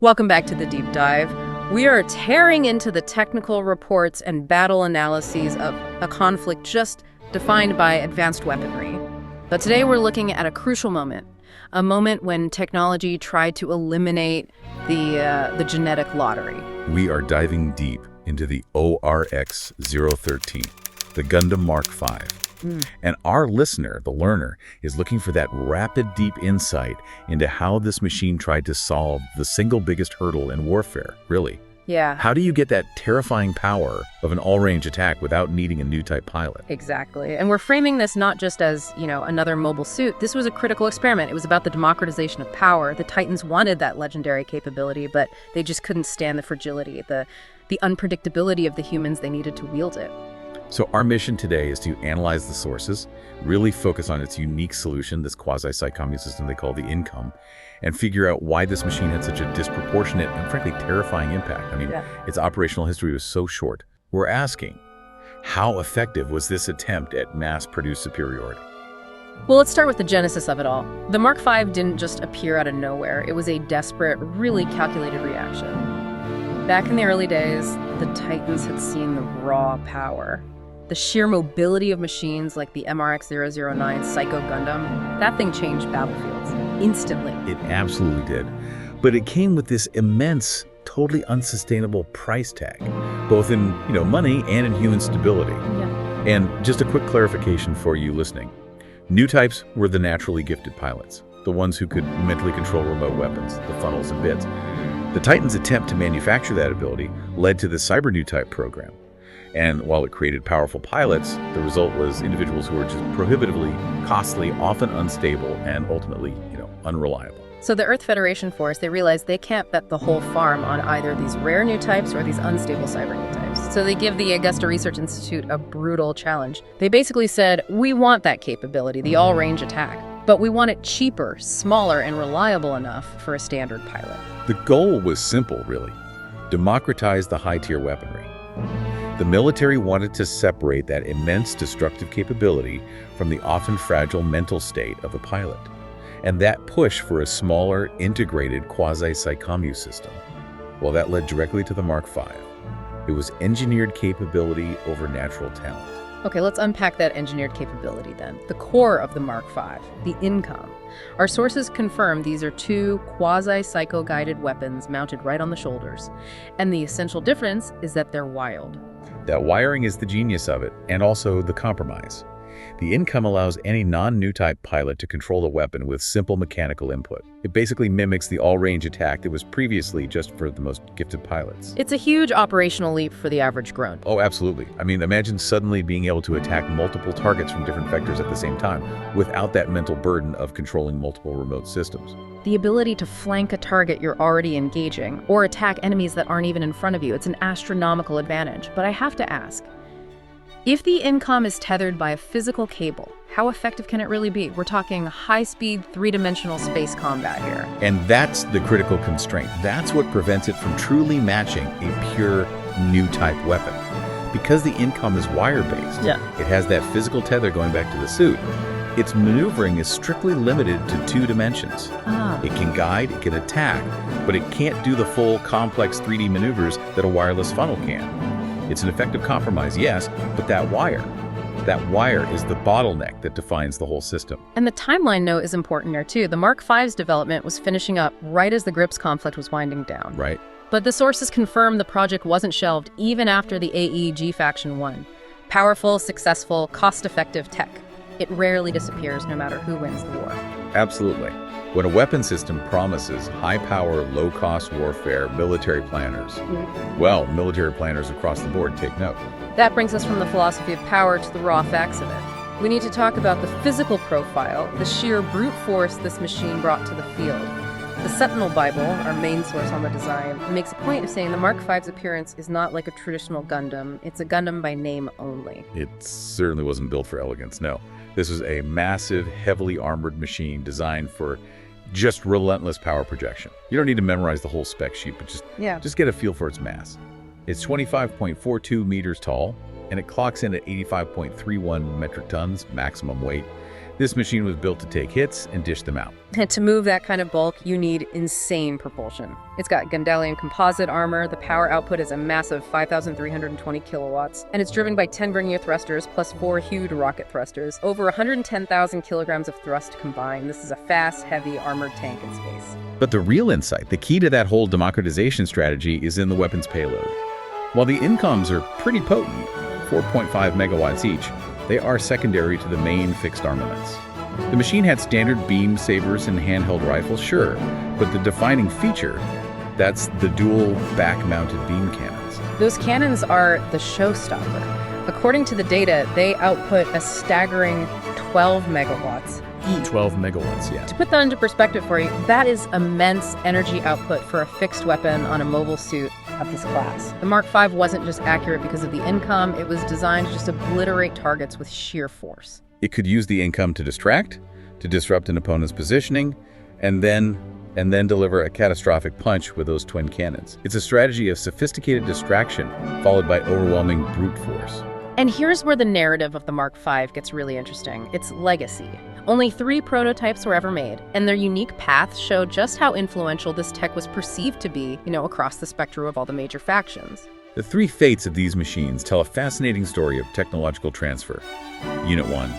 Welcome back to the deep dive. We are tearing into the technical reports and battle analyses of a conflict just defined by advanced weaponry. But today we're looking at a crucial moment, a moment when technology tried to eliminate the genetic lottery. We are diving deep into the ORX-013, the Gundam Mk. And our listener, the learner, is looking for that rapid, deep insight into how this machine tried to solve the single biggest hurdle in warfare, really. Yeah. How do you get that terrifying power of an all-range attack without needing a new type pilot? Exactly. And we're framing this not just as, another mobile suit. This was a critical experiment. It was about the democratization of power. The Titans wanted that legendary capability, but they just couldn't stand the fragility, the unpredictability of the humans they needed to wield it. So our mission today is to analyze the sources, really focus on its unique solution, this quasi-psychomew system they call the income, and figure out why this machine had such a disproportionate and frankly terrifying impact. Its operational history was so short. We're asking, how effective was this attempt at mass-produced superiority? Well, let's start with the genesis of it all. The Mk didn't just appear out of nowhere. It was a desperate, really calculated reaction. Back in the early days, the Titans had seen the raw power. The sheer mobility of machines like the MRX-009 Psycho Gundam, that thing changed battlefields instantly. It absolutely did. But it came with this immense, totally unsustainable price tag, both in money and in human stability. Yeah. And just a quick clarification for you listening. New types were the naturally gifted pilots, the ones who could mentally control remote weapons, the funnels and bits. The Titans' attempt to manufacture that ability led to the Cyber New Type program. And while it created powerful pilots, the result was individuals who were just prohibitively costly, often unstable, and ultimately, unreliable. So the Earth Federation Force, they realized they can't bet the whole farm on either these rare new types or these unstable cyber new types. So they give the Augusta Research Institute a brutal challenge. They basically said, we want that capability, the all-range attack, but we want it cheaper, smaller, and reliable enough for a standard pilot. The goal was simple, really. Democratize the high-tier weaponry. The military wanted to separate that immense destructive capability from the often fragile mental state of the pilot. And that push for a smaller, integrated quasi-psychomew system, well, that led directly to the Mk. It was engineered capability over natural talent. Okay, let's unpack that engineered capability then. The core of the Mk, the income. Our sources confirm these are two quasi-psycho-guided weapons mounted right on the shoulders. And the essential difference is that they're wired. That wiring is the genius of it, and also the compromise. The income allows any non-new type pilot to control the weapon with simple mechanical input. It basically mimics the all-range attack that was previously just for the most gifted pilots. It's a huge operational leap for the average grunt. Oh, absolutely. Imagine suddenly being able to attack multiple targets from different vectors at the same time without that mental burden of controlling multiple remote systems. The ability to flank a target you're already engaging or attack enemies that aren't even in front of you, it's an astronomical advantage. But I have to ask, if the income is tethered by a physical cable, how effective can it really be? We're talking high-speed, three-dimensional space combat here. And that's the critical constraint. That's what prevents it from truly matching a pure new type weapon. Because the income is wire-based, it has that physical tether going back to the suit. Its maneuvering is strictly limited to 2 dimensions. It can guide, it can attack, but it can't do the full complex 3D maneuvers that a wireless funnel can. It's an effective compromise, yes, but that wire is the bottleneck that defines the whole system. And the timeline note is important here too. The Mk.5's development was finishing up right as the GRIPS conflict was winding down. Right. But the sources confirm the project wasn't shelved even after the AEG faction won. Powerful, successful, cost-effective tech. It rarely disappears no matter who wins the war. Absolutely. When a weapon system promises high-power, low-cost warfare, military planners, well, military planners across the board take note. That brings us from the philosophy of power to the raw facts of it. We need to talk about the physical profile, the sheer brute force this machine brought to the field. The Sentinel Bible, our main source on the design, makes a point of saying the Mk.5's appearance is not like a traditional Gundam. It's a Gundam by name only. It certainly wasn't built for elegance, no. This was a massive, heavily armored machine designed for just relentless power projection. You don't need to memorize the whole spec sheet, but just get a feel for its mass. It's 25.42 meters tall, and it clocks in at 85.31 metric tons maximum weight. This machine was built to take hits and dish them out. And to move that kind of bulk, you need insane propulsion. It's got Gundalian composite armor, the power output is a massive 5,320 kilowatts, and it's driven by 10 vernier thrusters plus 4 huge rocket thrusters, over 110,000 kilograms of thrust combined. This is a fast, heavy, armored tank in space. But the real insight, the key to that whole democratization strategy, is in the weapon's payload. While the incoms are pretty potent, 4.5 megawatts each, they are secondary to the main fixed armaments. The machine had standard beam sabers and handheld rifles, sure, but the defining feature, that's the dual back-mounted beam cannons. Those cannons are the showstopper. According to the data, they output a staggering 12 megawatts each. 12 megawatts, yeah. To put that into perspective for you, that is immense energy output for a fixed weapon on a mobile suit of this class. The Mark V wasn't just accurate because of the income, it was designed to just obliterate targets with sheer force. It could use the income to distract, to disrupt an opponent's positioning, and then deliver a catastrophic punch with those twin cannons. It's a strategy of sophisticated distraction followed by overwhelming brute force. And here's where the narrative of the Mark V gets really interesting. Its legacy. Only 3 prototypes were ever made, and their unique paths show just how influential this tech was perceived to be, across the spectrum of all the major factions. The 3 fates of these machines tell a fascinating story of technological transfer. Unit 1.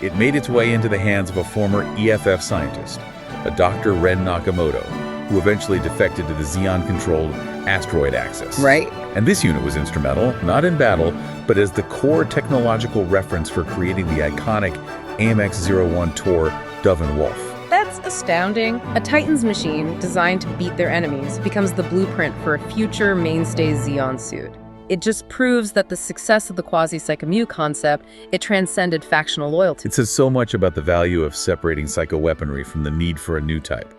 It made its way into the hands of a former EFF scientist, a Dr. Ren Nakamoto, who eventually defected to the Zeon-controlled asteroid axis. Right. And this unit was instrumental, not in battle, but as the core technological reference for creating the iconic AMX-01 Tor Doven Wolf. That's astounding. A Titan's machine designed to beat their enemies becomes the blueprint for a future mainstay Zeon suit. It just proves that the success of the quasi-psycho-mu concept, it transcended factional loyalty. It says so much about the value of separating psycho-weaponry from the need for a new type.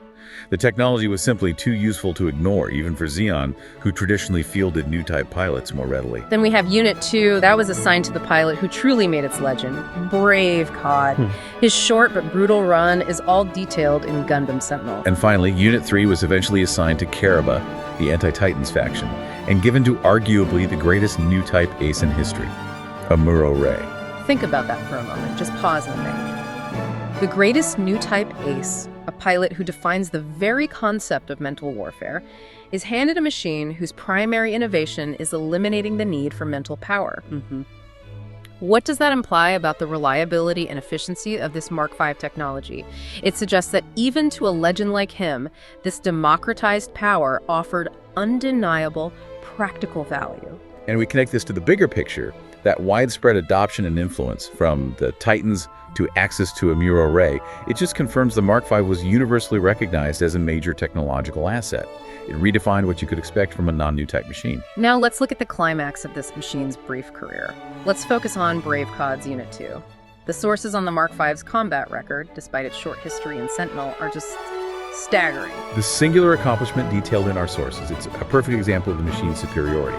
The technology was simply too useful to ignore, even for Zeon, who traditionally fielded new type pilots more readily. Then we have Unit 2. That was assigned to the pilot who truly made its legend, Brave Cod. His short but brutal run is all detailed in Gundam Sentinel. And finally, Unit 3 was eventually assigned to Karaba, the anti-Titans faction, and given to arguably the greatest new type ace in history, Amuro Ray. Think about that for a moment. Just pause and think. The greatest new type ace, a pilot who defines the very concept of mental warfare, is handed a machine whose primary innovation is eliminating the need for mental power. What does that imply about the reliability and efficiency of this Mark V technology? It suggests that even to a legend like him, this democratized power offered undeniable practical value. And we connect this to the bigger picture, that widespread adoption and influence from the Titans to access to Amuro Ray. It just confirms the Mark V was universally recognized as a major technological asset. It redefined what you could expect from a non-new type machine. Now let's look at the climax of this machine's brief career. Let's focus on Brave Cod's Unit 2. The sources on the Mark V's combat record, despite its short history in Sentinel, are just staggering. The singular accomplishment detailed in our sources, it's a perfect example of the machine's superiority.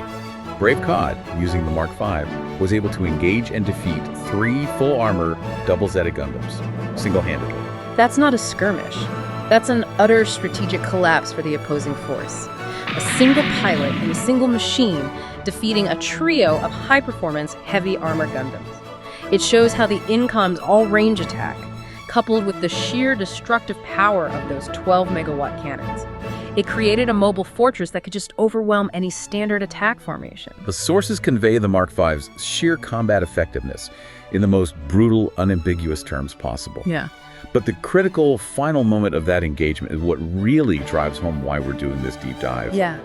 Brave Cod, using the Mark V, was able to engage and defeat 3 full-armor double-Zeta Gundams, single-handedly. That's not a skirmish. That's an utter strategic collapse for the opposing force. A single pilot and a single machine defeating a trio of high-performance, heavy-armor Gundams. It shows how the incom's all-range attack, coupled with the sheer destructive power of those 12-megawatt cannons, it created a mobile fortress that could just overwhelm any standard attack formation. The sources convey the Mark V's sheer combat effectiveness in the most brutal, unambiguous terms possible. Yeah. But the critical final moment of that engagement is what really drives home why we're doing this deep dive. Yeah.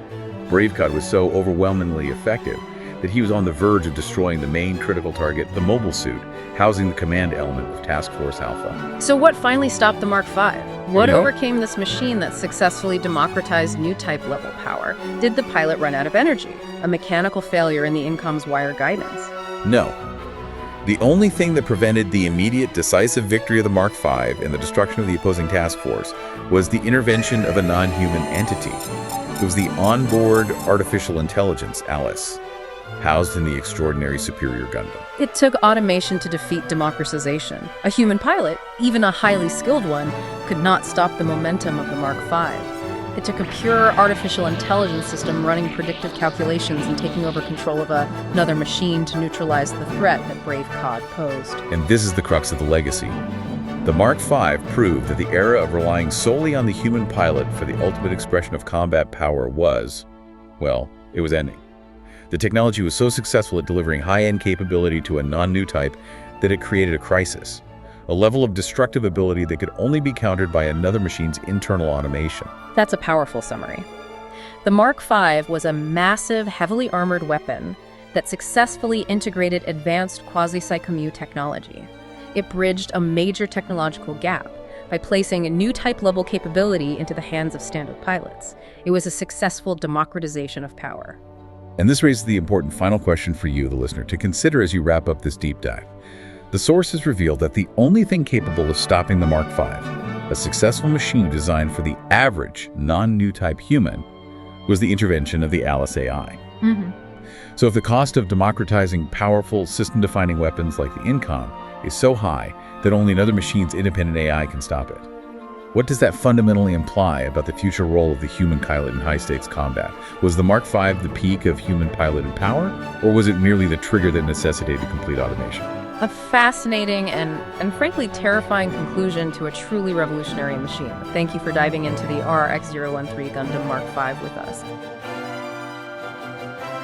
Brave Cod was so overwhelmingly effective that he was on the verge of destroying the main critical target, the mobile suit, housing the command element of Task Force Alpha. So what finally stopped the Mark V? What overcame this machine that successfully democratized new type level power? Did the pilot run out of energy? A mechanical failure in the Incom's wire guidance? No. The only thing that prevented the immediate decisive victory of the Mark V and the destruction of the opposing task force was the intervention of a non-human entity. It was the onboard artificial intelligence, Alice, housed in the extraordinary Superior Gundam. It took automation to defeat democratization. A human pilot, even a highly skilled one, could not stop the momentum of the Mark V. It took a pure artificial intelligence system running predictive calculations and taking over control of another machine to neutralize the threat that Brave Cod posed. And this is the crux of the legacy. The Mark V proved that the era of relying solely on the human pilot for the ultimate expression of combat power was, well, it was ending. The technology was so successful at delivering high-end capability to a non-new type that it created a crisis, a level of destructive ability that could only be countered by another machine's internal automation. That's a powerful summary. The Mark V was a massive, heavily armored weapon that successfully integrated advanced quasi-psychomu technology. It bridged a major technological gap by placing a new type-level capability into the hands of standard pilots. It was a successful democratization of power. And this raises the important final question for you, the listener, to consider as you wrap up this deep dive. The sources revealed that the only thing capable of stopping the Mark V, a successful machine designed for the average non-new type human, was the intervention of the Alice AI. So if the cost of democratizing powerful system-defining weapons like the INCOM is so high that only another machine's independent AI can stop it, what does that fundamentally imply about the future role of the human pilot in high-stakes combat? Was the Mark V the peak of human piloted power, or was it merely the trigger that necessitated complete automation? A fascinating and frankly terrifying conclusion to a truly revolutionary machine. Thank you for diving into the RX-013 Gundam Mark V with us.